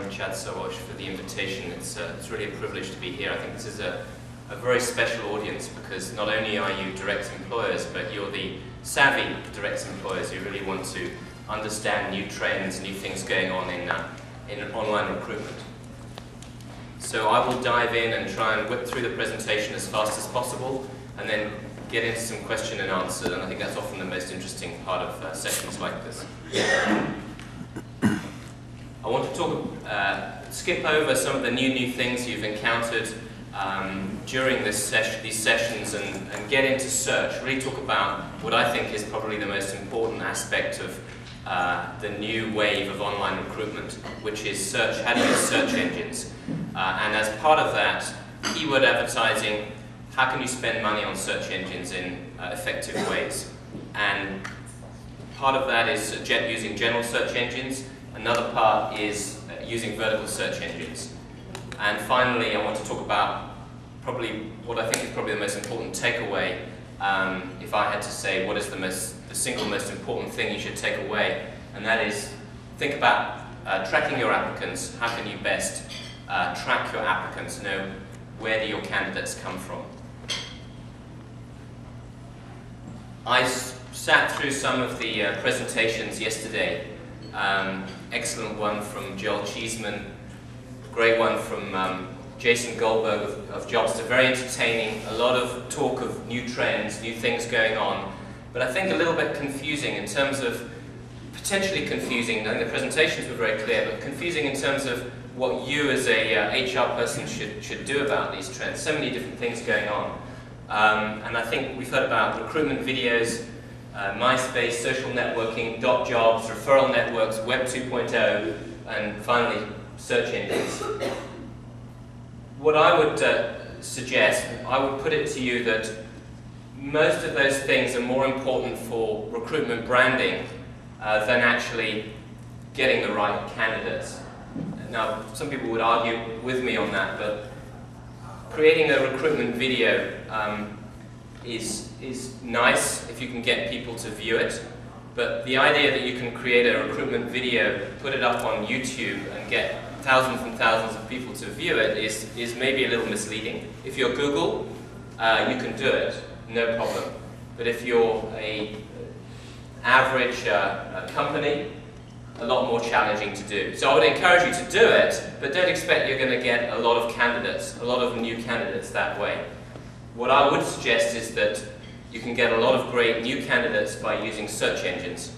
Chad Sarosh, for the invitation. It's really a privilege to be here. I think this is a very special audience because not only are you direct employers, but you're the savvy direct employers who really want to understand new trends, new things going on in online recruitment. So I will dive in and try and whip through the presentation as fast as possible, and then get into some question and answer, and I think that's often the most interesting part of sessions like this. I want to skip over some of the new things you've encountered during these sessions and get into search, really talk about what I think is probably the most important aspect of the new wave of online recruitment, which is search, how to use search engines. And as part of that, keyword advertising, how can you spend money on search engines in effective ways? And part of that is using general search engines. Another part is using vertical search engines. And finally, I want to talk about probably what I think is probably the most important takeaway. If I had to say what is the single most important thing you should take away, and that is think about tracking your applicants. How can you best track your applicants, know where do your candidates come from? I sat through some of the presentations yesterday. Excellent one from Joel Cheesman, great one from Jason Goldberg of Jobster, very entertaining, a lot of talk of new trends, new things going on, but I think a little bit confusing in terms of, potentially confusing, I think the presentations were very clear, but confusing in terms of what you as a HR person should do about these trends. So many different things going on. And I think we've heard about recruitment videos, MySpace, social networking, .jobs, referral networks, Web 2.0, and finally, search engines. What I would suggest, I would put it to you that most of those things are more important for recruitment branding than actually getting the right candidates. Now, some people would argue with me on that, but creating a recruitment video is nice if you can get people to view it, but the idea that you can create a recruitment video, put it up on YouTube and get thousands and thousands of people to view it is maybe a little misleading. If you're Google, you can do it, no problem. But if you're an average company, a lot more challenging to do. So I would encourage you to do it, but don't expect you're going to get a lot of candidates, a lot of new candidates that way. What I would suggest is that you can get a lot of great new candidates by using search engines.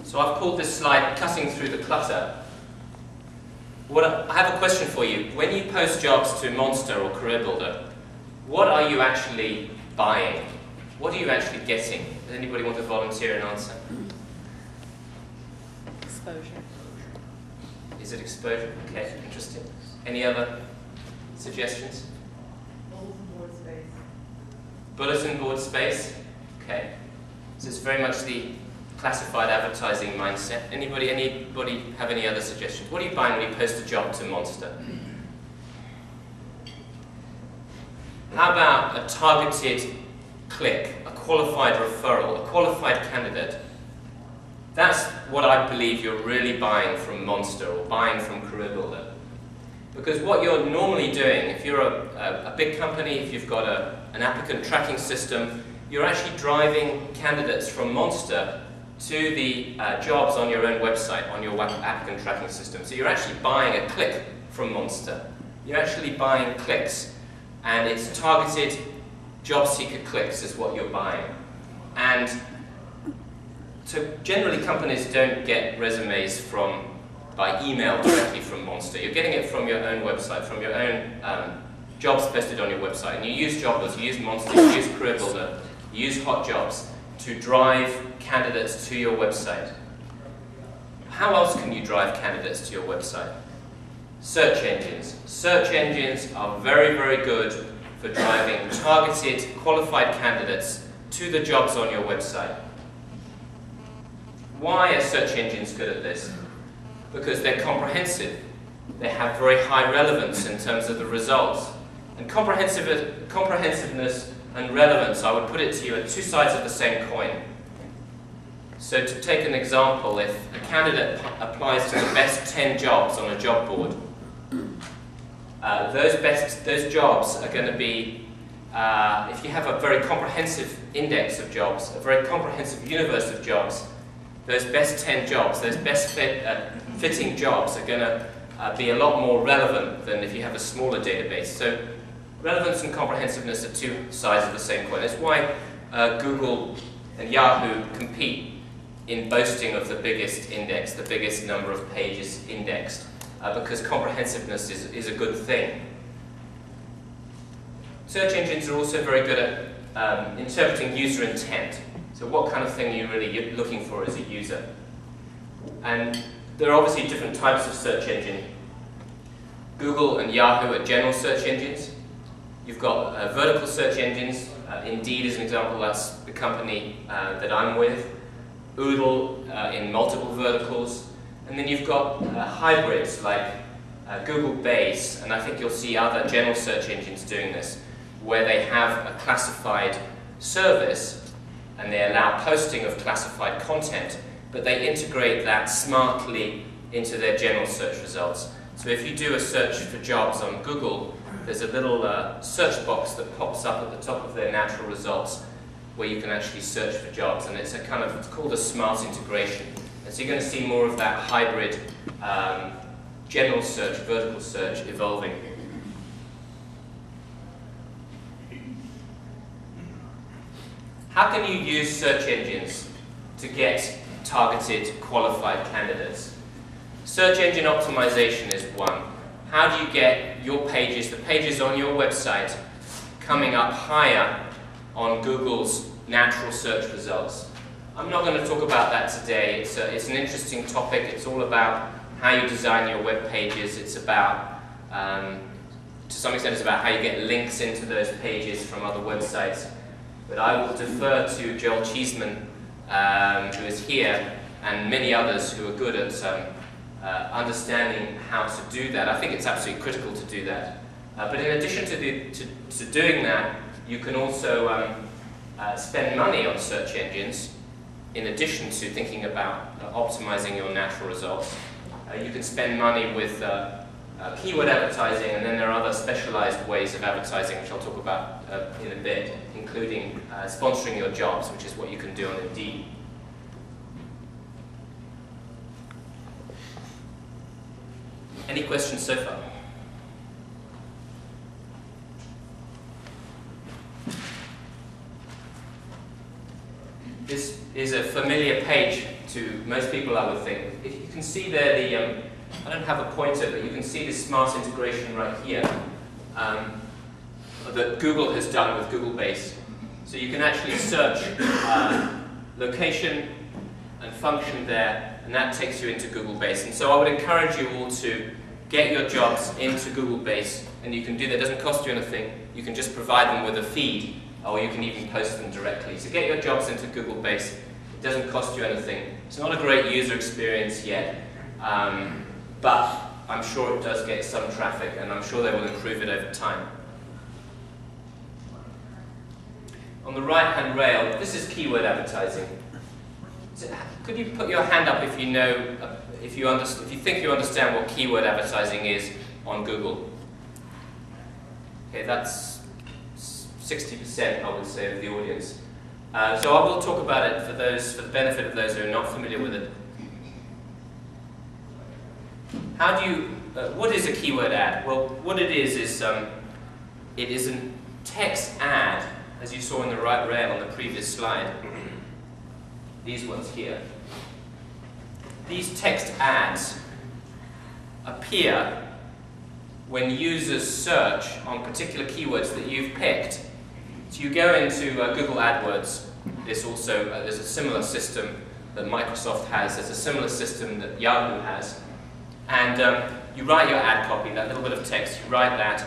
So I've called this slide Cutting Through the Clutter. I have a question for you. When you post jobs to Monster or Career Builder, what are you actually buying? What are you actually getting? Does anybody want to volunteer an answer? Exposure. Is it exposure? Okay, interesting. Any other suggestions? Bulletin board space. Bulletin board space? Okay. So it's very much the classified advertising mindset. Anybody have any other suggestions? What are you buying when you post a job to Monster? How about a targeted click, a qualified referral, a qualified candidate? That's what I believe you're really buying from Monster or buying from Career Builder. Because what you're normally doing, if you're a big company, if you've got an applicant tracking system, you're actually driving candidates from Monster to the jobs on your own website, on your applicant tracking system. So you're actually buying a click from Monster. You're actually buying clicks. And it's targeted job seeker clicks is what you're buying. And so generally companies don't get resumes by email directly from Monster. You're getting it from your own website, from your own jobs posted on your website. And you use Jobbers, you use Monster, you use Career Builder, you use Hot Jobs to drive candidates to your website. How else can you drive candidates to your website? Search engines. Search engines are very, very good for driving targeted, qualified candidates to the jobs on your website. Why are search engines good at this? Because they're comprehensive. They have very high relevance in terms of the results. And comprehensiveness and relevance, I would put it to you, are two sides of the same coin. So to take an example, if a candidate applies to the best 10 jobs on a job board, those jobs are going to be, if you have a very comprehensive index of jobs, a very comprehensive universe of jobs, those best 10 jobs, those best fitting jobs are going to be a lot more relevant than if you have a smaller database. So relevance and comprehensiveness are two sides of the same coin. That's why Google and Yahoo compete in boasting of the biggest index, the biggest number of pages indexed, because comprehensiveness is a good thing. Search engines are also very good at interpreting user intent. So what kind of thing are you really looking for as a user? And there are obviously different types of search engine. Google and Yahoo are general search engines. You've got vertical search engines. Indeed is an example, that's the company that I'm with. Oodle in multiple verticals. And then you've got hybrids like Google Base, and I think you'll see other general search engines doing this, where they have a classified service and they allow posting of classified content, but they integrate that smartly into their general search results. So if you do a search for jobs on Google, there's a little search box that pops up at the top of their natural results where you can actually search for jobs, and it's called a smart integration. And so you're going to see more of that hybrid general search, vertical search evolving. How can you use search engines to get targeted, qualified candidates? Search engine optimization is one. How do you get your pages, the pages on your website, coming up higher on Google's natural search results? I'm not going to talk about that today. It's an interesting topic. It's all about how you design your web pages. It's about, to some extent, it's about how you get links into those pages from other websites. But I will defer to Joel Cheesman, who is here, and many others who are good at understanding how to do that. I think it's absolutely critical to do that. But in addition to doing that, you can also spend money on search engines in addition to thinking about optimizing your natural results. You can spend money with keyword advertising, and then there are other specialized ways of advertising, which I'll talk about in a bit, including sponsoring your jobs, which is what you can do on Indeed. Any questions so far? This is a familiar page to most people, I would think. If you can see there the, I don't have a pointer, but you can see this smart integration right here that Google has done with Google Base. So you can actually search location and function there, and that takes you into Google Base. And so I would encourage you all to get your jobs into Google Base, and you can do that. It doesn't cost you anything. You can just provide them with a feed, or you can even post them directly. So get your jobs into Google Base. It doesn't cost you anything. It's not a great user experience yet, but I'm sure it does get some traffic, and I'm sure they will improve it over time. On the right-hand rail, this is keyword advertising. So, could you put your hand up if you know, if you think you understand what keyword advertising is on Google? Okay, that's 60%, I would say, of the audience. So I will talk about it for the benefit of those who are not familiar with it. How do you, what is a keyword ad? Well, what it is it is a text ad, as you saw in the right rail on the previous slide. These ones here. These text ads appear when users search on particular keywords that you've picked. So you go into Google AdWords. There's a similar system that Microsoft has. There's a similar system that Yahoo has. And you write your ad copy, that little bit of text, you write that.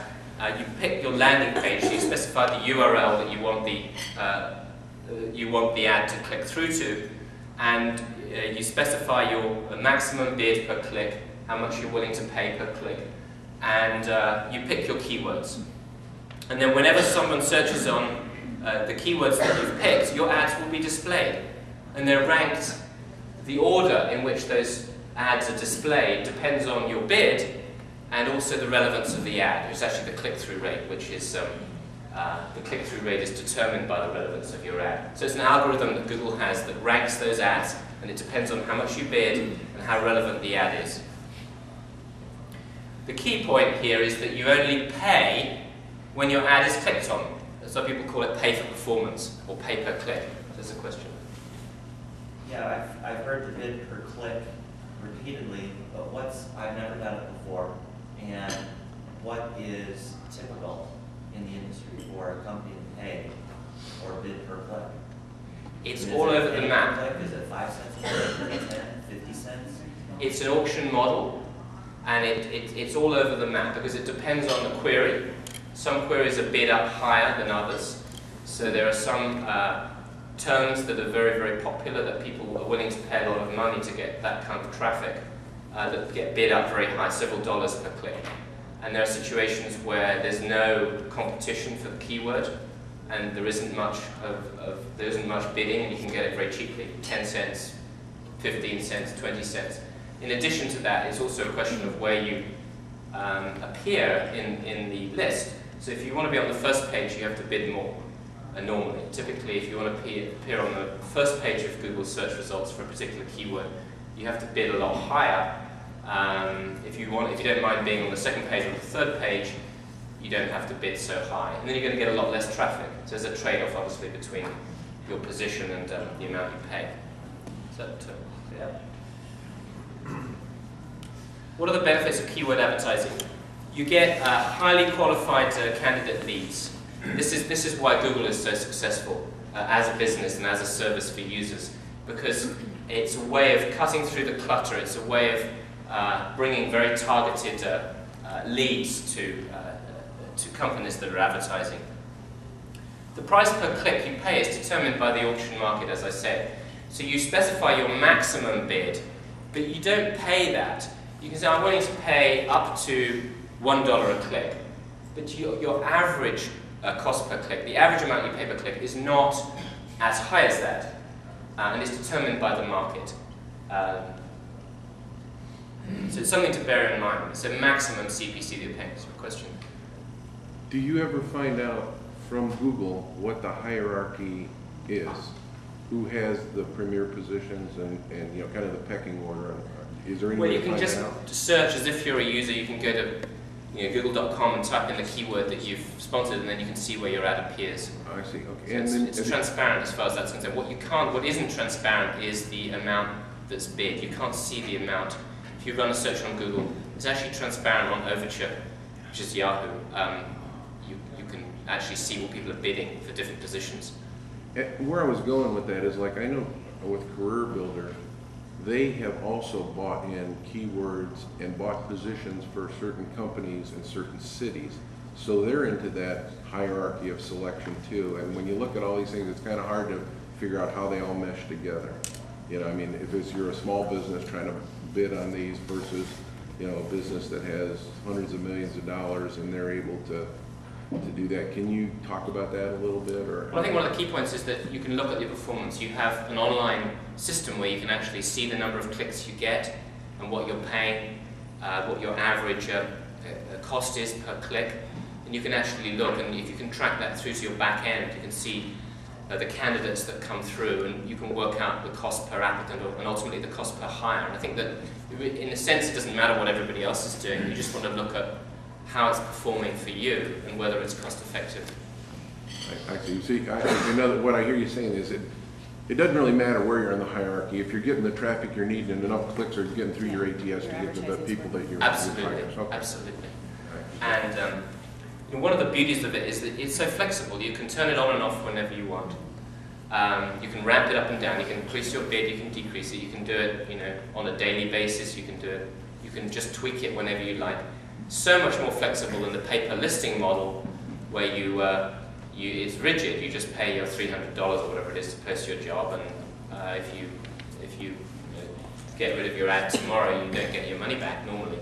You pick your landing page, so you specify the URL that you want the ad to click through to, and you specify your maximum bid per click, how much you're willing to pay per click, and you pick your keywords. And then whenever someone searches on the keywords that you've picked, your ads will be displayed. and they're ranked. The order in which those ads are displayed depends on your bid and also the relevance of the ad. It's actually the click-through rate, which is the click-through rate is determined by the relevance of your ad. So it's an algorithm that Google has that ranks those ads, and it depends on how much you bid and how relevant the ad is. The key point here is that you only pay when your ad is clicked on. Some people call it pay for performance or pay per click. There's a question. Yeah, I've heard the bid per click repeatedly, but I've never done it before, and what is typical in the industry for a company to pay or bid per click? It's all over the map. Is it 5 cents a click, 10, 50 cents? It's an auction model, and it's all over the map because it depends on the query. Some queries are bid up higher than others, so there are some terms that are very, very popular that people are willing to pay a lot of money to get that kind of traffic that get bid up very high, several dollars per click. And there are situations where there's no competition for the keyword, and there isn't much bidding, and you can get it very cheaply, 10 cents, 15 cents, 20 cents. In addition to that, it's also a question of where you appear in the list. So if you want to be on the first page, you have to bid more. Normally, typically, if you want to appear on the first page of Google search results for a particular keyword, you have to bid a lot higher. If you don't mind being on the second page or the third page, you don't have to bid so high, and then you're going to get a lot less traffic. So there's a trade-off, obviously, between your position and the amount you pay. So, yeah. What are the benefits of keyword advertising? You get highly qualified candidate leads. This is why Google is so successful as a business and as a service for users, because it's a way of cutting through the clutter. It's a way of bringing very targeted leads to companies that are advertising. The price per click you pay is determined by the auction market, as I said. So you specify your maximum bid, but you don't pay that. You can say, I'm willing to pay up to $1 a click, but your average cost per click, the average amount you pay per click, is not as high as that, and it's determined by the market. So it's something to bear in mind. It's a maximum CPC that you're paying. So question. Do you ever find out from Google what the hierarchy is? Who has the premier positions and kind of the pecking order? Is there any way to find that out? Well, you can just search as if you're a user. You can go to google.com and type in the keyword that you've sponsored, and then you can see where your ad appears. Oh, I see. Okay. So it's transparent as far as that's concerned. What isn't transparent is the amount that's bid. You can't see the amount. If you run a search on Google, it's actually transparent on Overture, which is Yahoo. You can actually see what people are bidding for different positions. Where I was going with that is, like, I know with Career Builder, they have also bought in keywords and bought positions for certain companies in certain cities. So they're into that hierarchy of selection too. And when you look at all these things, it's kind of hard to figure out how they all mesh together. I mean, if you're a small business trying to bid on these versus, a business that has hundreds of millions of dollars and they're able to do that. Can you talk about that a little bit? Well, I think one of the key points is that you can look at your performance. You have an online system where you can actually see the number of clicks you get and what you're paying, what your average cost is per click, and you can actually look, and if you can track that through to your back end, you can see the candidates that come through, and you can work out the cost per applicant and ultimately the cost per hire. And I think that in a sense it doesn't matter what everybody else is doing. You just want to look at how it's performing for you and whether it's cost effective. I see. See, what I hear you saying is it doesn't really matter where you're in the hierarchy. If you're getting the traffic you're needing and enough clicks are getting through your ATS to get to the people that you're absolutely. Okay. Absolutely. And one of the beauties of it is that it's so flexible. You can turn it on and off whenever you want. You can ramp it up and down. You can increase your bid. You can decrease it. You can do it, on a daily basis. You can do it. You can just tweak it whenever you like. So much more flexible than the pay-per listing model, where it's rigid. You just pay your $300 or whatever it is to post your job, and if you get rid of your ad tomorrow, you don't get your money back normally.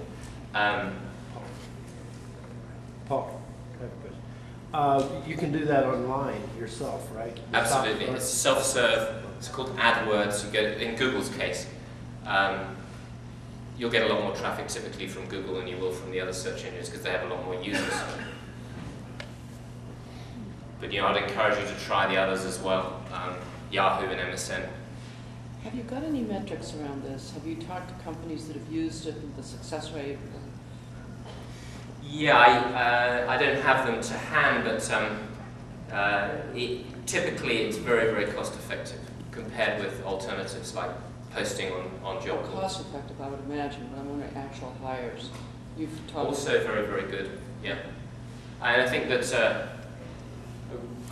Paul, I have a question. You can do that online yourself, right? Absolutely. It's self-serve. it's called AdWords. You get, in Google's case, you'll get a lot more traffic typically from Google than you will from the other search engines because they have a lot more users. But I'd encourage you to try the others as well, Yahoo and MSN. Have you got any metrics around this? Have you talked to companies that have used it and the success rate? Yeah, I don't have them to hand, but typically it's very, very cost effective compared with alternatives like posting on job boards. Cost effective, I would imagine, but I'm wondering actual hires. You've talked also very, very good, yeah. And I think that,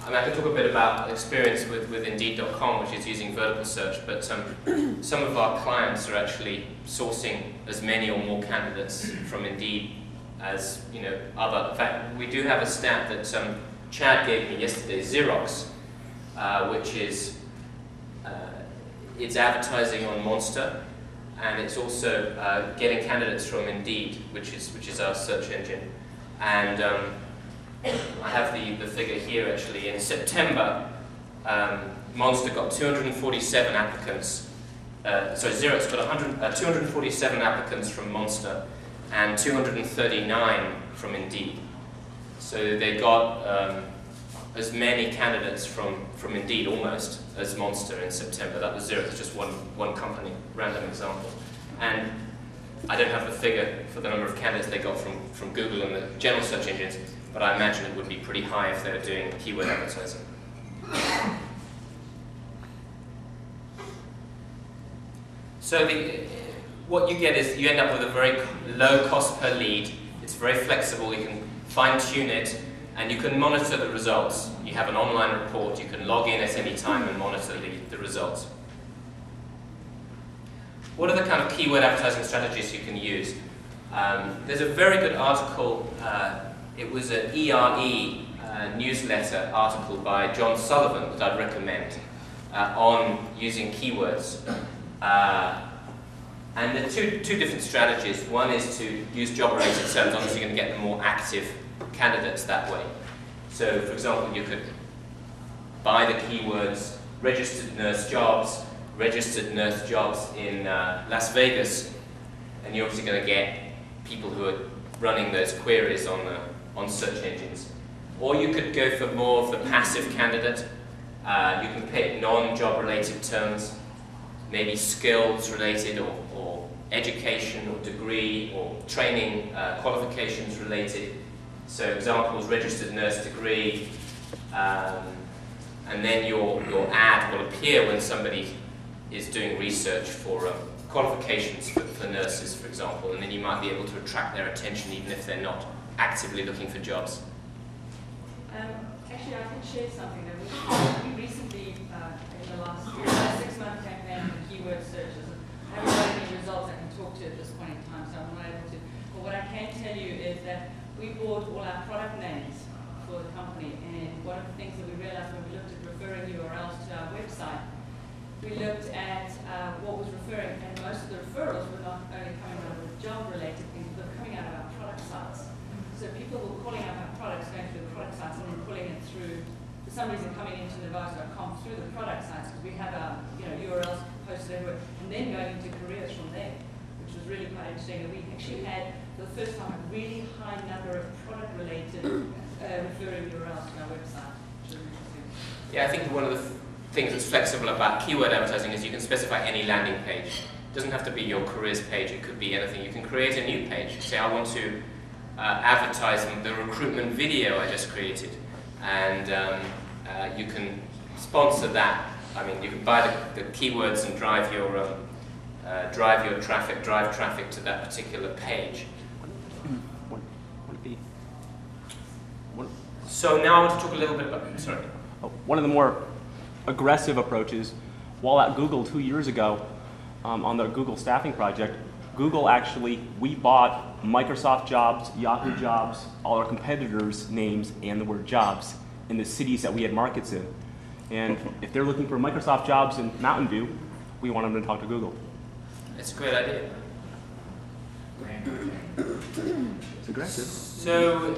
I could talk a bit about experience with Indeed.com, which is using vertical search, but some of our clients are actually sourcing as many or more candidates from Indeed as other. In fact, we do have a stat that Chad gave me yesterday, Xerox, which is it's advertising on Monster, and it's also getting candidates from Indeed, which is our search engine. And I have the figure here actually. In September, Monster got 247 applicants. Xerox got 247 applicants from Monster and 239 from Indeed. So they got as many candidates from Indeed almost as Monster in September. That was Xerox, just one company, random example. And I don't have the figure for the number of candidates they got from Google and the general search engines, but I imagine it would be pretty high if they were doing keyword advertising. So what you get is you end up with a very low cost per lead. It's very flexible. You can fine-tune it, and you can monitor the results. You have an online report. You can log in at any time and monitor the results. What are the kind of keyword advertising strategies you can use? There's a very good article. It was an ERE newsletter article by John Sullivan that I'd recommend on using keywords. And there are two different strategies. One is to use job-related terms. Obviously, you're going to get the more active candidates that way. So, for example, you could buy the keywords registered nurse jobs in Las Vegas, and you're obviously going to get people who are running those queries on search engines. Or you could go for more of the passive candidate. You can pick non-job related terms, maybe skills related or education or degree or training qualifications related. So examples, registered nurse degree, and then your ad will appear when somebody is doing research for qualifications for nurses, for example, and then you might be able to attract their attention even if they're not actively looking for jobs. Actually, I can share something that we recently, in the last 6-month campaign for keyword searches, I haven't got any results I can talk to at this point in time, so I'm not able to. But what I can tell you is that we bought all our product names for the company, and one of the things that we realized when we looked at referring URLs to our website, we looked at what was referring, and most of the referrals were not only coming out of job-related things, but coming out of our product sites. So people were calling up our products, going through the product sites, and then pulling it through, for some reason coming into Nevada.com through the product sites, because we have our URLs posted everywhere, and then going into careers from there, which was really quite interesting. And we actually had, for the first time, a really high number of product-related referring URLs to our website, which was interesting. Yeah, I think one of the things that's flexible about keyword advertising is you can specify any landing page. It doesn't have to be your careers page, it could be anything. You can create a new page. Say, I want to advertise the recruitment video I just created, and you can sponsor that. I mean, you can buy the keywords and drive traffic to that particular page. So now I want to talk a little bit about, sorry. One of the more aggressive approaches, while at Google 2 years ago, on the Google staffing project, we bought Microsoft jobs, Yahoo jobs, all our competitors' names, and the word jobs in the cities that we had markets in. And if they're looking for Microsoft jobs in Mountain View, we want them to talk to Google. It's a great idea. It's aggressive. So,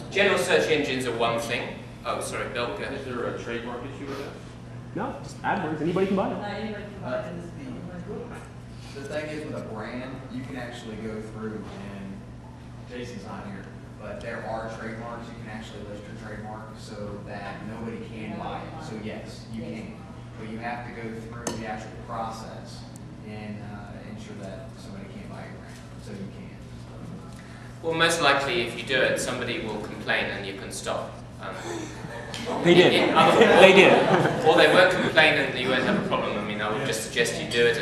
general search engines are one thing. Oh, sorry, Bill, go ahead. Is there a trademark issue with that? No, just AdWords. Anybody can buy it. Anybody can buy it in this The thing is with a brand, you can actually go through and, Jason's not here, but there are trademarks, you can actually list your trademark so that nobody can buy it. So yes, you can, but you have to go through the actual process and ensure that somebody can't buy your brand, so you can. Well, most likely, if you do it, somebody will complain and you can stop. They did. They did. Or they won't complain and you won't have a problem. I mean, I would just suggest you do it,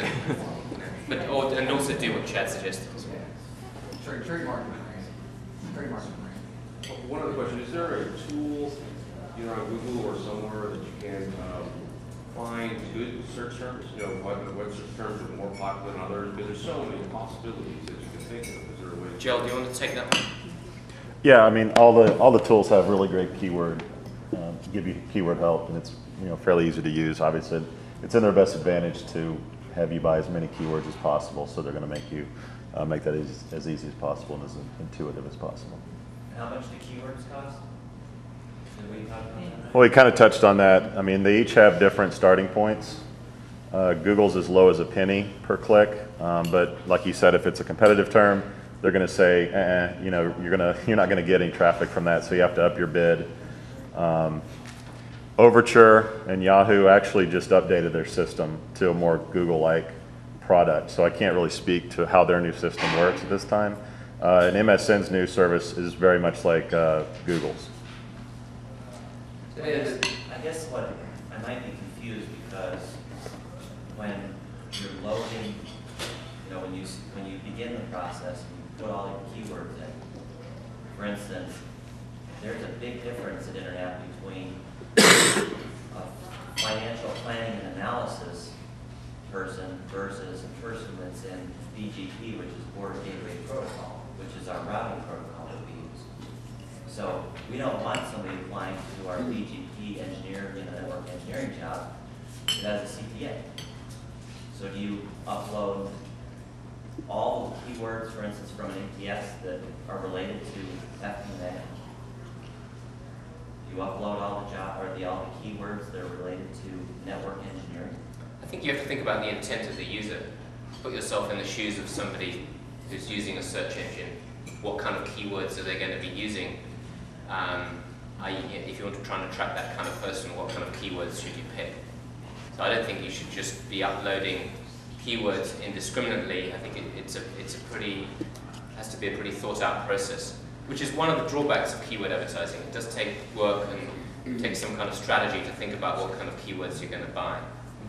and also do what Chad suggested. Trademark your brand. Trademark your brand. One other question, is there a tool, either on Google or somewhere that you can find good search terms? You know, what search terms are more popular than others? Because there's so many possibilities that you can think of. Is there a way? Joel, do you want to take that one? Yeah, I mean, all the tools have really great keyword, give you keyword help, and it's fairly easy to use. Obviously, it's in their best advantage to have you buy as many keywords as possible, so they're going to make you make that as easy as possible and as intuitive as possible. And how much do keywords cost? Did we talk about that? Well, we kind of touched on that. I mean, they each have different starting points. Google's as low as a penny per click, but like you said, if it's a competitive term, they're going to say, you're not going to get any traffic from that, so you have to up your bid. Overture and Yahoo actually just updated their system to a more Google-like product, so I can't really speak to how their new system works at this time. And MSN's new service is very much like Google's. I guess what I might be confused because when you're loading, when you begin the process, you put all your keywords in. For instance, there's a big difference in internet between a financial planning and analysis person versus a person that's in BGP, which is Board Gateway Protocol, which is our routing protocol that we use. So we don't want somebody applying to our BGP engineer, network engineering job that has a CPA. So do you upload all the keywords, for instance, from an ATS that are related to FMA? Do you upload all the keywords that are related to network engineering? I think you have to think about the intent of the user. Put yourself in the shoes of somebody who's using a search engine. What kind of keywords are they going to be using? If you want to try and attract that kind of person, what kind of keywords should you pick? So I don't think you should just be uploading keywords indiscriminately. I think it has to be a pretty thought out process, which is one of the drawbacks of keyword advertising. It does take work and take some kind of strategy to think about what kind of keywords you're going to buy.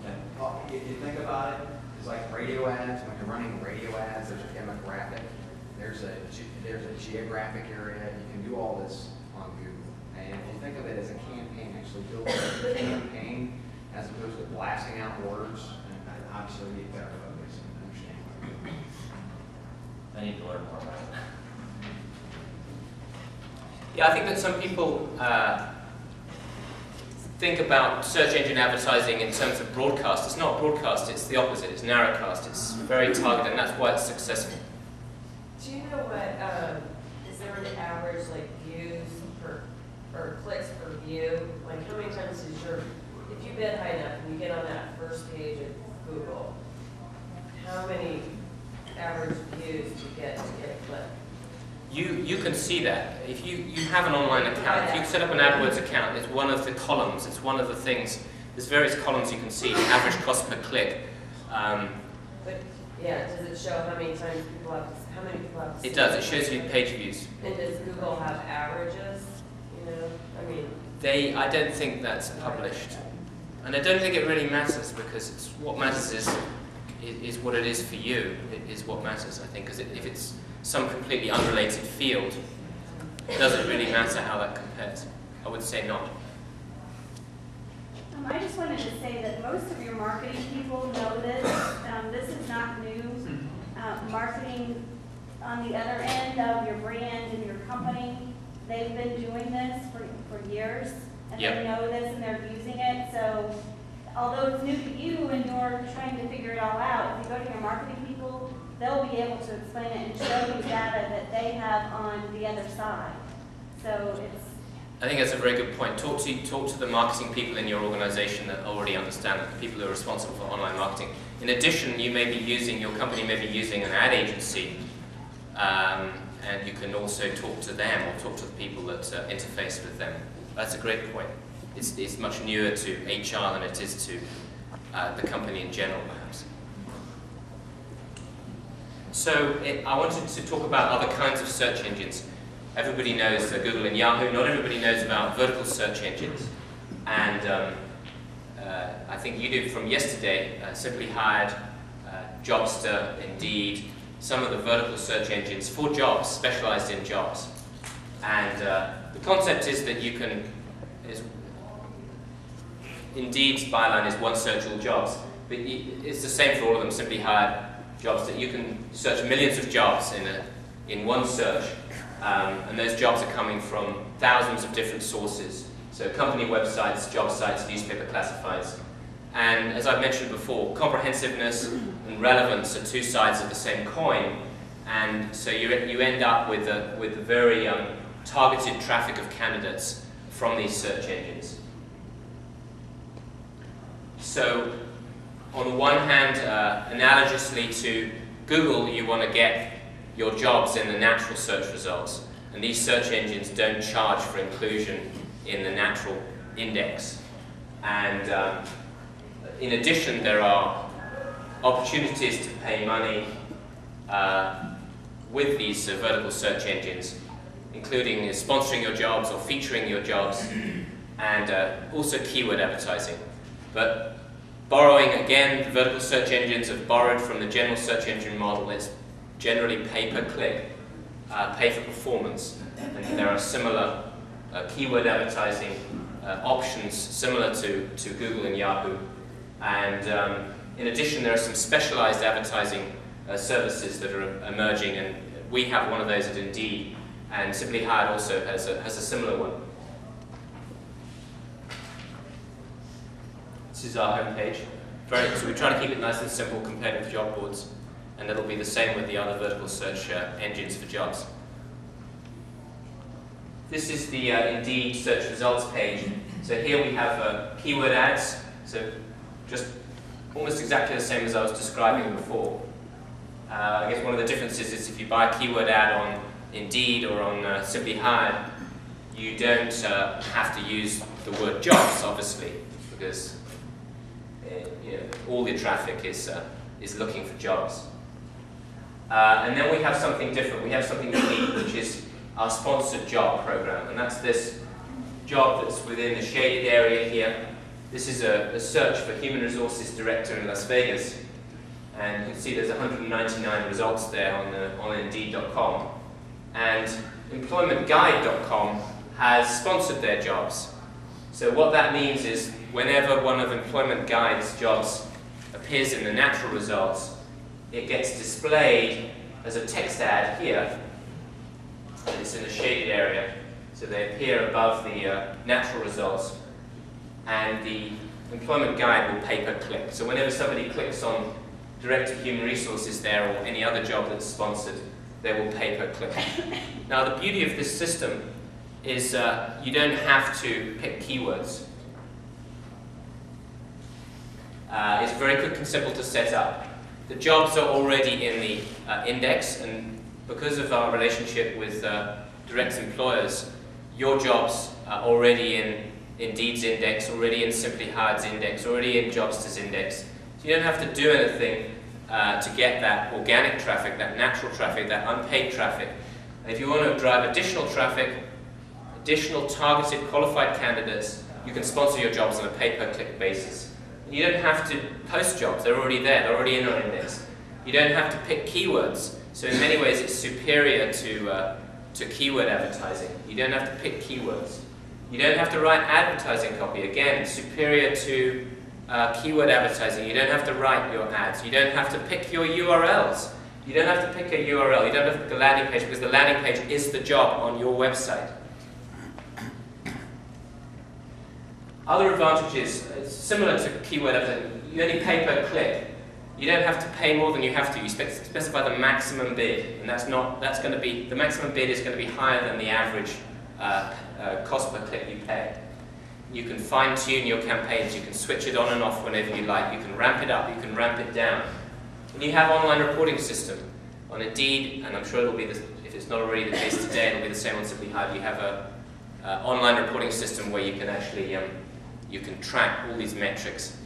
Okay. Well, if you think about it, it's like radio ads. When you're running radio ads, there's a demographic, there's a geographic area. You can do all this on Google. And if you think of it as a campaign, actually building a campaign as opposed to blasting out words, and obviously you need better focus and understanding. I need to learn more about it. Yeah, I think that some people think about search engine advertising in terms of broadcast. It's not broadcast, it's the opposite. It's narrowcast. It's very targeted, and that's why it's successful. Do you know what, is there an average views or clicks per view? Like how many times is if you bid high enough and you get on that first page of Google, how many average views do you get to get a click? You can see that. If you have an online account, if you set up an AdWords account, it's one of the columns, it's one of the things. There's various columns you can see, the average cost per click. But yeah, does it show how many times people have to, how many people have to see it does, it shows you page views. And does Google have averages? I mean. I don't think that's published. And I don't think it really matters because what matters is what it is for you. It is what matters, I think, because if it's some completely unrelated field, it doesn't really matter how that compares. I would say not. I just wanted to say that most of your marketing people know this. This is not new. Marketing on the other end of your brand and your company, they've been doing this for years, and Yep. They know this and they're using it. So although it's new to you and you're trying to figure it all out, if you go to your marketing people, they'll be able to explain it and show you data that they have on the other side. So I think that's a very good point. Talk to the marketing people in your organization that already understand it, the people who are responsible for online marketing. In addition, your company may be using an ad agency, and you can also talk to them or talk to the people that interface with them. That's a great point. It's much newer to HR than it is to the company in general, perhaps. So I wanted to talk about other kinds of search engines. Everybody knows Google and Yahoo. Not everybody knows about vertical search engines. And I think you did from yesterday, Simply Hired, Jobster, Indeed, some of the vertical search engines for jobs, specialized in jobs. And the concept is that you can, Indeed's byline is one search all jobs, but it's the same for all of them, Simply Hired, Jobster. You can search millions of jobs in one search. And those jobs are coming from thousands of different sources. So company websites, job sites, newspaper classifieds. And as I've mentioned before, comprehensiveness and relevance are two sides of the same coin. And so you end up with a very targeted traffic of candidates from these search engines. So on the one hand, analogously to Google, you want to get your jobs in the natural search results, and these search engines don't charge for inclusion in the natural index. And in addition, there are opportunities to pay money with these vertical search engines, including sponsoring your jobs or featuring your jobs, and also keyword advertising. But borrowing, again, the vertical search engines have borrowed from the general search engine model. It's generally pay-per-click, pay for performance, and there are similar keyword advertising options similar to Google and Yahoo. And in addition, there are some specialized advertising services that are emerging, and we have one of those at Indeed, and Simply Hired also has a similar one. This is our homepage. So we try to keep it nice and simple compared with job boards. And it'll be the same with the other vertical search engines for jobs. This is the Indeed search results page. So here we have keyword ads. So just almost exactly the same as I was describing before. I guess one of the differences is if you buy a keyword ad on Indeed or on Simply Hired, you don't have to use the word jobs, obviously, because all the traffic is looking for jobs. And then we have something different. We have something unique, which is our sponsored job program. And that's this job that's within the shaded area here. This is a search for Human Resources Director in Las Vegas. And you can see there's 199 results there on Indeed.com. And EmploymentGuide.com has sponsored their jobs. So what that means is whenever one of Employment Guide's jobs appears in the natural results, it gets displayed as a text ad here, and it's in a shaded area, so they appear above the natural results, and the Employment Guide will pay-per-click. So whenever somebody clicks on Director of Human Resources there or any other job that's sponsored, they will pay-per-click. Now the beauty of this system is you don't have to pick keywords. It's very quick and simple to set up. The jobs are already in the index, and because of our relationship with direct employers, your jobs are already in Indeed's index, already in Simply Hired's index, already in Jobster's index. So you don't have to do anything to get that organic traffic, that natural traffic, that unpaid traffic. And if you want to drive additional traffic, additional targeted qualified candidates, you can sponsor your jobs on a pay-per-click basis. You don't have to post jobs, they're already there, they're already in our index. You don't have to pick keywords, so in many ways it's superior to keyword advertising. You don't have to pick keywords. You don't have to write advertising copy, again, superior to keyword advertising. You don't have to write your ads. You don't have to pick your URLs. You don't have to pick a URL, you don't have to pick a landing page, because the landing page is the job on your website. Other advantages, similar to keyword advertising, you only pay per click. You don't have to pay more than you have to. You specify the maximum bid, and the maximum bid is going to be higher than the average cost per click you pay. You can fine-tune your campaigns. You can switch it on and off whenever you like. You can ramp it up. You can ramp it down. And you have online reporting system on Indeed, and I'm sure it'll be the, if it's not already the case today, it'll be the same on Simply Hive. You have a online reporting system where you can actually you can track all these metrics.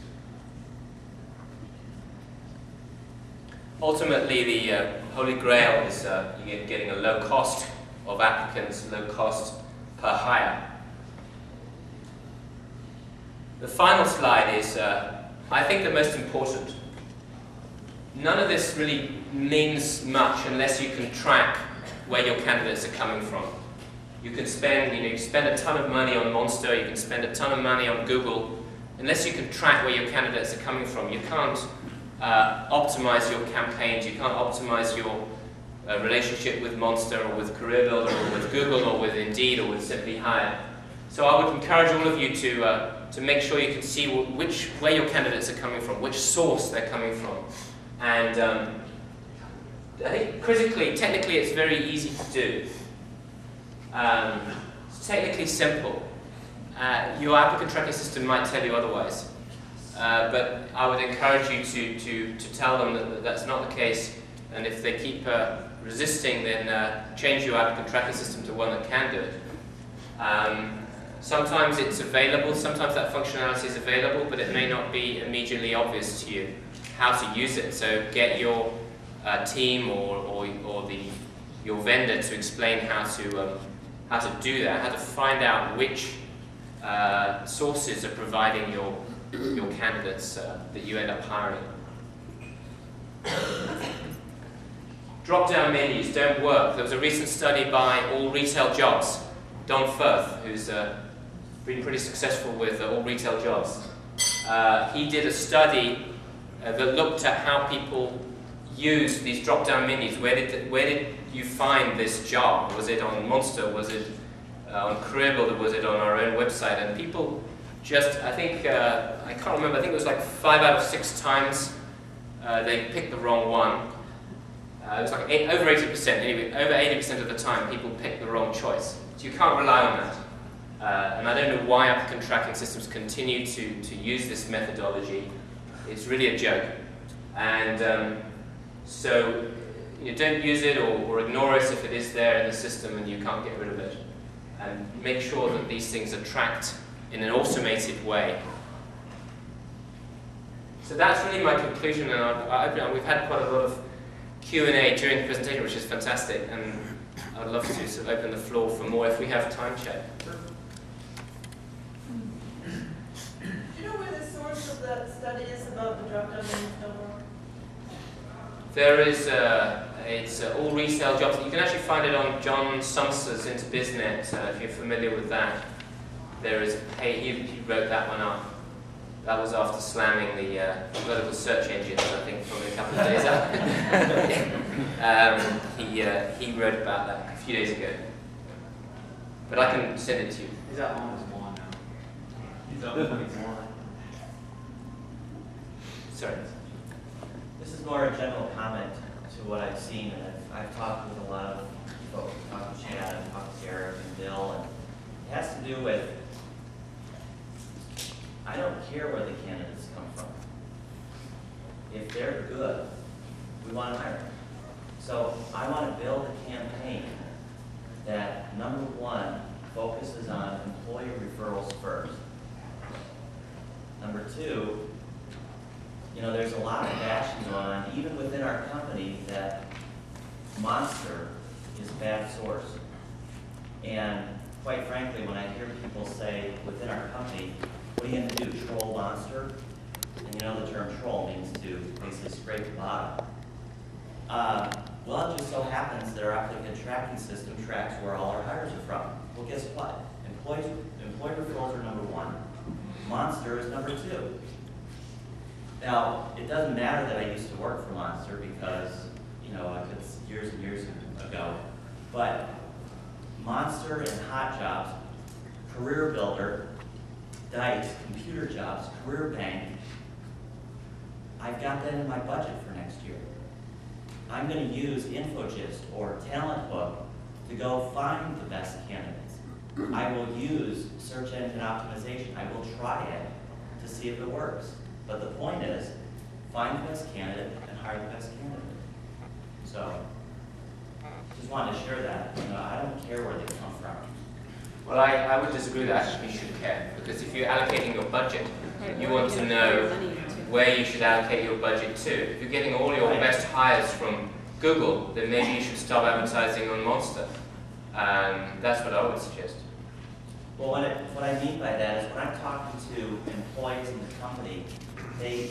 Ultimately, the holy grail is you're getting a low cost of applicants, low cost per hire. The final slide is, I think, the most important. None of this really means much unless you can track where your candidates are coming from. You can spend, you spend a ton of money on Monster, you can spend a ton of money on Google. Unless you can track where your candidates are coming from, you can't optimize your campaigns, you can't optimize your relationship with Monster or with Career Builder or with Google or with Indeed or with Simply Hire. So I would encourage all of you to make sure you can see where your candidates are coming from, which source they're coming from. And I think critically, technically it's very easy to do. It's technically simple. Your applicant tracking system might tell you otherwise. But I would encourage you to tell them that that's not the case, and if they keep resisting, then change your applicant tracking system to one that can do it. Sometimes it's available, sometimes that functionality is available, but it may not be immediately obvious to you how to use it. So get your team or your vendor to explain how to do that, how to find out which sources are providing your candidates that you end up hiring. Drop-down menus don't work. There was a recent study by All Retail Jobs, Don Firth, who's been pretty successful with All Retail Jobs. He did a study that looked at how people use these drop-down menus. Where did you find this job? Was it on Monster? Was it on Career Builder? Was it on our own website? And people just, I think, I can't remember, I think it was like 5 out of 6 times they picked the wrong one. It was like over 80%, anyway, over 80% of the time people picked the wrong choice. So you can't rely on that. And I don't know why applicant tracking systems continue to use this methodology. It's really a joke. And so you don't use it or ignore it if it is there in the system and you can't get rid of it. And make sure that these things are tracked in an automated way. So that's really my conclusion, and we've had quite a lot of Q&A during the presentation, which is fantastic, and I'd love to sort of open the floor for more if we have time, Chet. Do you know where the source of that study is about the drop-down menus don't work? There is, it's All Retail Jobs. You can actually find it on John Sumser's Into BizNet, if you're familiar with that. There is he wrote that one up. That was after slamming the vertical search engines, I think, probably a couple of days out. He wrote about that a few days ago. But I can send it to you. He's out on his lawn now. He's out on his lawn. Sorry. This is more a general comment to what I've seen, and I've talked with a lot of folks. I've talked with Chad, I've talked with Eric and Bill, and it has to do with, I don't care where the candidates come from. If they're good, we want to hire them. So I want to build a campaign that, number one, focuses on employee referrals first. Number two, there's a lot of action going on, even within our company, that Monster is a bad source. And quite frankly, when I hear people say within our company, what are you going to do, troll Monster? And the term troll means to basically scrape the bottom. Well, it just so happens that our applicant tracking system tracks where all our hires are from. Well, guess what? Employee referrals are number one. Monster is number two. Now, it doesn't matter that I used to work for Monster because, it's years and years ago. But Monster and Hot Jobs, Career Builder, Dice, Computer Jobs, Career Bank, I've got that in my budget for next year. I'm going to use InfoGist or Talent Book to go find the best candidates. I will use search engine optimization. I will try it to see if it works. But the point is, find the best candidate and hire the best candidate. So, just wanted to share that. I don't care where they come from. Well, I would disagree with that. You should care, because if you're allocating your budget, you want to know where you should allocate your budget to. If you're getting all your best hires from Google, then maybe you should stop advertising on Monster. That's what I would suggest. Well, what I mean by that is when I'm talking to employees in the company, they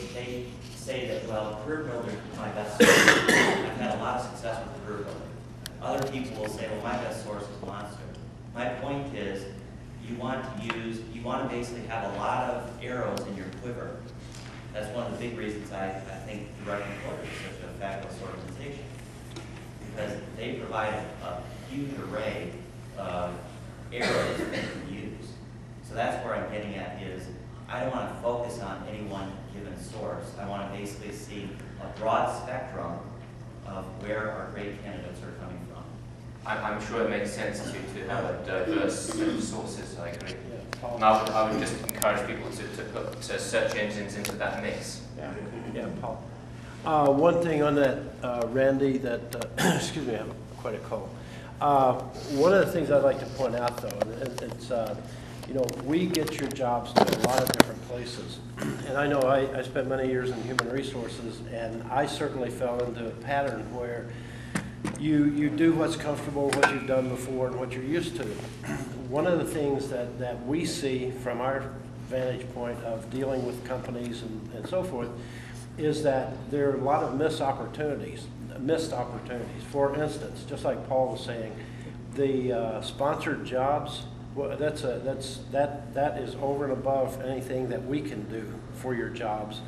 say that, well, Career Builder is my best source. I've had a lot of success with Career Builder. Other people will say, well, my best source is Monster. My point is, you want to basically have a lot of arrows in your quiver. That's one of the big reasons I think direct employer is such a fabulous organization. Because they provide a huge array of arrows that you can use. So that's where I'm getting at is, I don't want to focus on any one given source. I want to basically see a broad spectrum of where our great candidates are coming from. I'm sure it makes sense to have a diverse set of sources, I agree. And I would just encourage people to put search engines into that mix. Yeah, Paul. One thing on that, Randy, that, excuse me, I have quite a cold. One of the things I'd like to point out, though, and it's, we get your jobs to a lot of different places. And I know I spent many years in human resources, and I certainly fell into a pattern where you do what's comfortable, what you've done before, and what you're used to. One of the things that we see from our vantage point of dealing with companies and so forth is that there are a lot of missed opportunities. For instance, just like Paul was saying, the sponsored jobs, well, that is over and above anything that we can do for your jobs.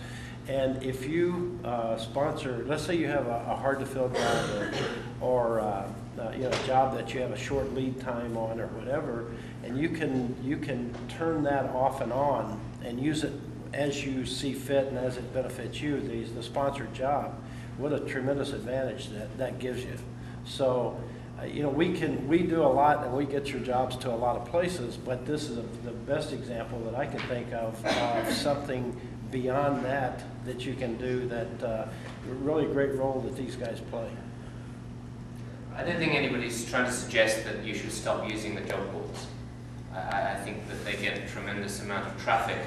And if you sponsor, let's say you have a hard-to-fill job or a job that you have a short lead time on or whatever, and you can turn that off and on and use it as you see fit and as it benefits you, the sponsored job. What a tremendous advantage that gives you. So, we do a lot and we get your jobs to a lot of places, but this is the best example that I can think of something beyond that you can do that really great role that these guys play. I don't think anybody's trying to suggest that you should stop using the job boards. I think that they get a tremendous amount of traffic,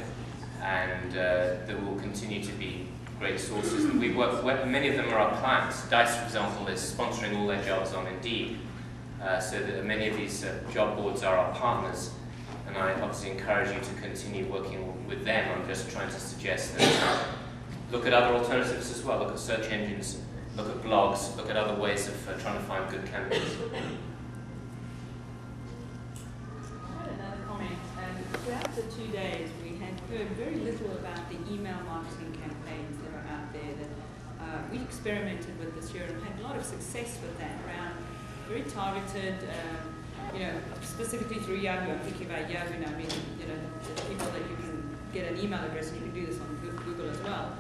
and there will continue to be great sources. And we work, many of them are our clients. DICE, for example, is sponsoring all their jobs on Indeed, so that many of these job boards are our partners. And I obviously encourage you to continue working with them. I'm just trying to suggest that look at other alternatives as well. Look at search engines, look at blogs, look at other ways of trying to find good candidates. I had another comment. Throughout the 2 days, we had heard very little about the email marketing campaigns that are out there that we experimented with this year and had a lot of success with that around very targeted, specifically through Yahoo. I'm thinking about Yahoo now, the people that you can get an email address, and you can do this on Google as well,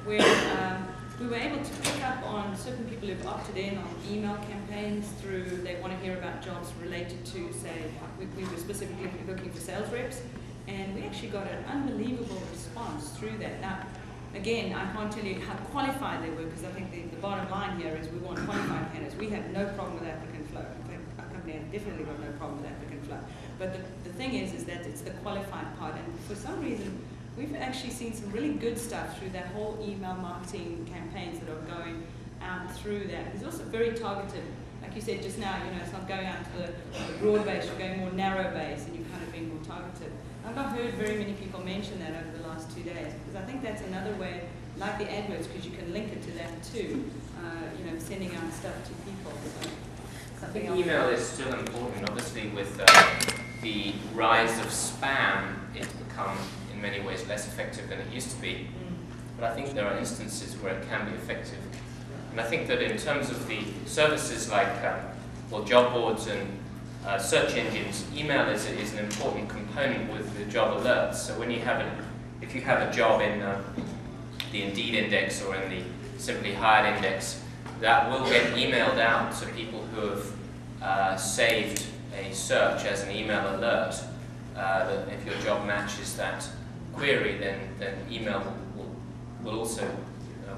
where we were able to pick up on certain people who've opted in on email campaigns through, they want to hear about jobs related to, say, we were specifically looking for sales reps, and we actually got an unbelievable response through that. Now, again, I can't tell you how qualified they were, because I think the bottom line here is we want qualified candidates. We have no problem with applicant flow. In fact, our company has definitely got no problem with applicant flow. But the thing is that it's the qualified part, and for some reason, we've actually seen some really good stuff through that whole email marketing campaigns that are going out through that. It's also very targeted. Like you said just now, it's not going out to the broad base, you're going more narrow base, and you're kind of being more targeted. I've not heard very many people mention that over the last 2 days, because I think that's another way, like the AdWords, because you can link it to that too, sending out stuff to people. So I think email is still important. Obviously, with the rise of spam, it's become in many ways less effective than it used to be. But I think there are instances where it can be effective. And I think that in terms of the services like job boards and search engines, email is an important component with the job alerts. So when you have if you have a job in the Indeed index or in the Simply Hired index, that will get emailed out to people who have saved a search as an email alert, that if your job matches that query, then email will also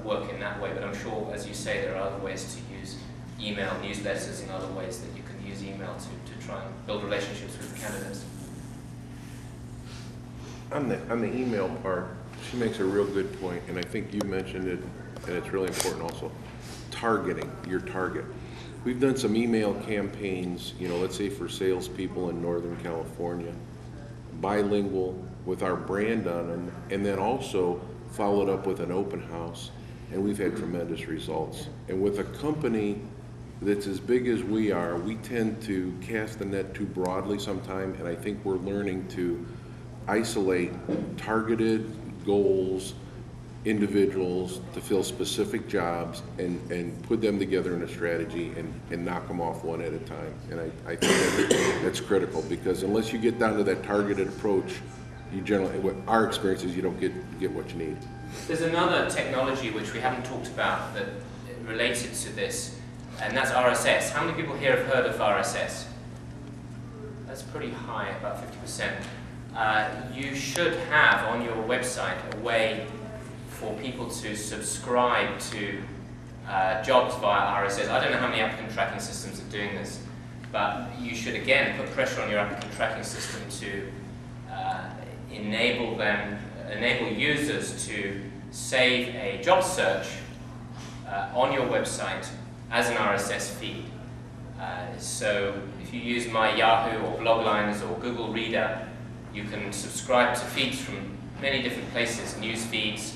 work in that way. But I'm sure, as you say, there are other ways to use email, newsletters, and other ways that you can use email to try and build relationships with candidates. On the email part, she makes a real good point, and I think you mentioned it, and it's really important also. Targeting your target. We've done some email campaigns, you know, let's say for salespeople in Northern California, bilingual with our brand on them, and then also followed up with an open house, and we've had tremendous results. And with a company that's as big as we are, we tend to cast the net too broadly sometimes, and I think we're learning to isolate targeted goals, individuals to fill specific jobs and put them together in a strategy and knock them off one at a time. And I think that's critical, because unless you get down to that targeted approach, you generally, what our experience is, you don't get what you need. There's another technology which we haven't talked about that related to this, and that's RSS. How many people here have heard of RSS? That's pretty high, about 50%. You should have on your website a way for people to subscribe to jobs via RSS. I don't know how many applicant tracking systems are doing this, but you should again put pressure on your applicant tracking system to enable users to save a job search on your website as an RSS feed. So if you use my Yahoo or Blogliners or Google Reader, you can subscribe to feeds from many different places, news feeds,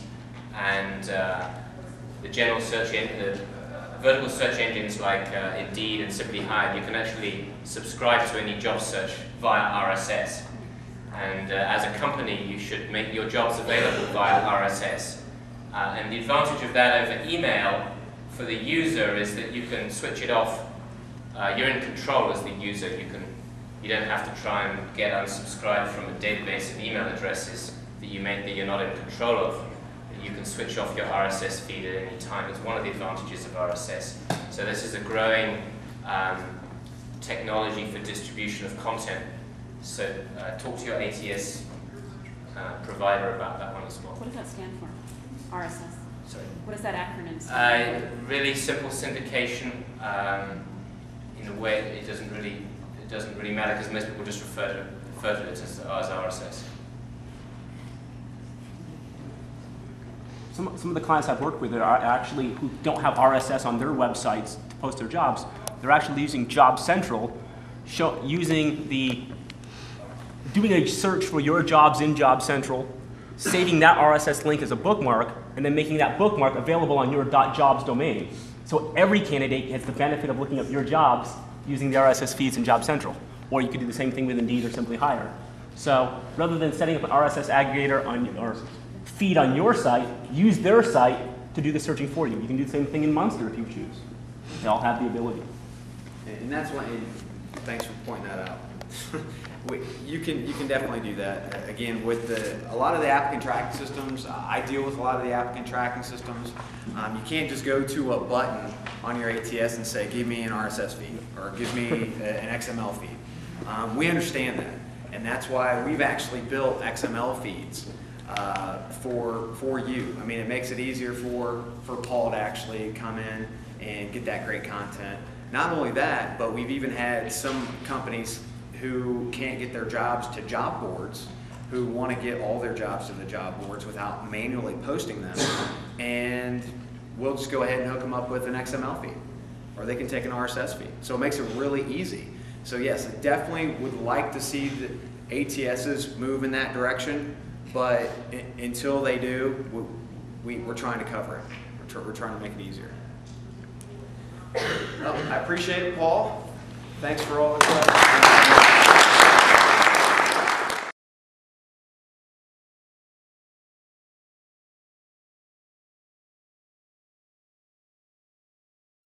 and the general search engine, the vertical search engines like Indeed and Simply Hired. You can actually subscribe to any job search via RSS. And as a company, you should make your jobs available via RSS. And the advantage of that over email for the user is that you can switch it off. You're in control as the user. You don't have to try and get unsubscribed from a database of email addresses that you're not in control of. You can switch off your RSS feed at any time. It's one of the advantages of RSS. So this is a growing technology for distribution of content. So talk to your ATS provider about that one as well. What does that stand for? RSS? Sorry? What does that acronym stand for? Really simple syndication. In a way, it doesn't really matter, because most people just refer to it as RSS. Some of the clients I've worked with are actually who don't have RSS on their websites to post their jobs. They're actually using Job Central, doing a search for your jobs in Job Central, saving that RSS link as a bookmark, and then making that bookmark available on your .jobs domain. So every candidate gets the benefit of looking up your jobs using the RSS feeds in Job Central. Or you could do the same thing with Indeed or Simply Hire. So rather than setting up an RSS aggregator or feed on your site, use their site to do the searching for you. You can do the same thing in Monster if you choose. They all have the ability. And that's why, thanks for pointing that out. You can definitely do that. Again, with a lot of the applicant tracking systems, I deal with a lot of the applicant tracking systems. You can't just go to a button on your ATS and say, give me an RSS feed, or give me an XML feed. We understand that, and that's why we've actually built XML feeds for you. I mean, it makes it easier for Paul to actually come in and get that great content. Not only that, but we've even had some companies who can't get their jobs to job boards, who want to get all their jobs to the job boards without manually posting them, and we'll just go ahead and hook them up with an XML feed, or they can take an RSS feed. So it makes it really easy. So yes, I definitely would like to see the ATSs move in that direction, but until they do, we're trying to cover it. We're trying to make it easier. Well, I appreciate it, Paul. Thanks for all the questions.